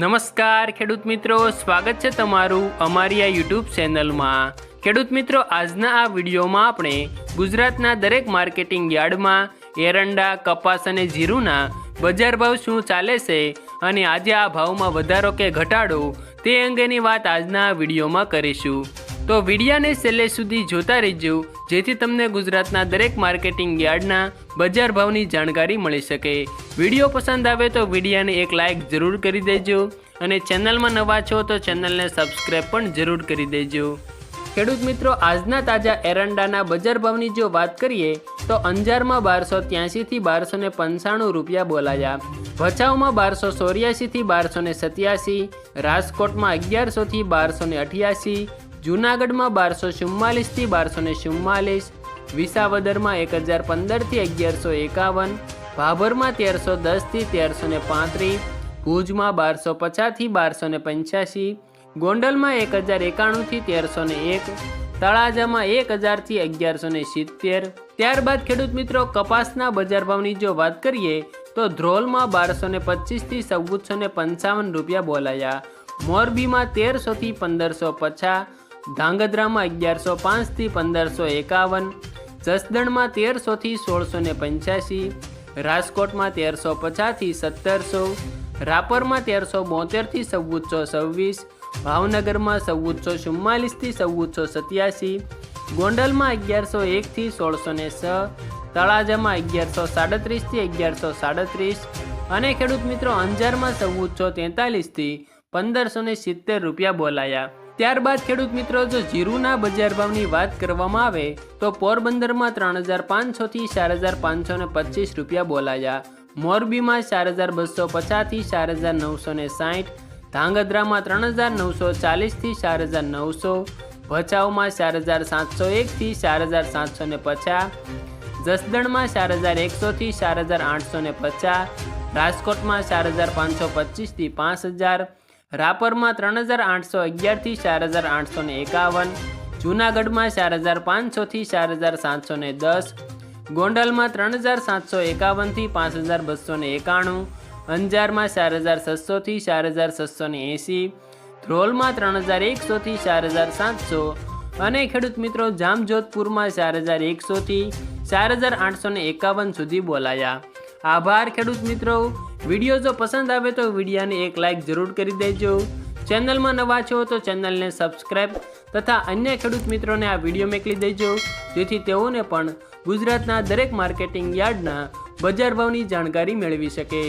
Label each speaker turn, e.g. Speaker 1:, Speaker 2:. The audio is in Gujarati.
Speaker 1: નમસ્કાર ખેડૂત મિત્રો, સ્વાગત છે તમારું અમારી આ યુટ્યુબ ચેનલમાં। ખેડૂત મિત્રો, આજના આ વિડીયોમાં આપણે ગુજરાતના દરેક માર્કેટિંગ યાર્ડમાં એરંડા, કપાસ અને જીરુના બજાર ભાવ શું ચાલે છે અને આજે આ ભાવમાં વધારો કે ઘટાડો તે અંગેની વાત આજના આ વિડીયોમાં કરીશું। તો વિડીયાને છેલ્લે સુધી જોતા રહેજો, જેથી તમને ગુજરાતના દરેક માર્કેટિંગ યાર્ડના બજાર ભાવની જાણકારી મળી શકે। વિડીયો પસંદ આવે તો વિડીયાને એક લાઇક જરૂર કરી દેજો અને ચેનલમાં નવા છો તો ચેનલને સબસ્ક્રાઈબ પણ જરૂર કરી દેજો। ખેડૂત મિત્રો, આજના તાજા એરંડાના બજાર ભાવની જો વાત કરીએ તો અંજારમાં 1283 થી 1295 રૂપિયા બોલાયા, ભચાઉમાં 1284 થી 1287, રાજકોટમાં 1100 થી 1288, જૂનાગઢમાં 1244 થી 1244, વિસાવદરમાં 1015 થી 1151, ભાભરમાં 1310 થી 1335, ભુજમાં 1250 થી 1285, ગોંડલમાં 1091 થી 1301, તળાજામાં 1000 થી 1170। ત્યારબાદ ખેડૂત મિત્રો, કપાસના બજાર ભાવની જો વાત કરીએ તો ધ્રોલમાં 1225 થી 1455 રૂપિયા બોલાયા, મોરબીમાં 1300 થી 1550, ધાંગધ્રામાં 1105 થી 1551, જસદણમાં 1300 થી 1685, રાજકોટમાં 1350 થી 1700, રાપરમાં 1372 થી 1426, ભાવનગરમાં 1444 થી 1487, ગોંડલમાં 1101 થી 1606, તળાજામાં 1137 થી 1137 અને ખેડૂત મિત્રો અંજારમાં 1443 થી 1570 રૂપિયા બોલાયા। ત્યારબાદ ખેડૂત મિત્રો, જો જીરુના બજાર ભાવની વાત કરવામાં આવે તો પોરબંદરમાં 3500 થી 4525 રૂપિયા બોલાયા, મોરબીમાં 4250 થી 4960, ધાંગધ્રામાં 3940 થી 4900, ભચાઉમાં 4701 થી 4750, જસદણમાં 4100 થી 4850, રાજકોટમાં 4525 થી 5000, રાપરમાં 3811 થી 4851, જૂનાગઢમાં 4500 થી 4710, ગોંડલમાં 3751 થી 5291, અંજારમાં 4600 થી 4680, ધ્રોલમાં 3100 થી 4700 અને ખેડૂત મિત્રો જામજોધપુરમાં 4100 થી 4851 સુધી બોલાયા। આભાર ખેડૂત મિત્રો। વિડીયો જો પસંદ આવે તો વિડીયાને એક લાઇક જરૂર કરી દેજો, ચેનલમાં નવા છો તો ચેનલને સબસ્ક્રાઈબ તથા અન્ય ખેડૂત મિત્રોને આ વિડીયો મોકલી દેજો, જેથી તેઓને પણ ગુજરાતના દરેક માર્કેટિંગ યાર્ડના બજાર ભાવની જાણકારી મેળવી શકે।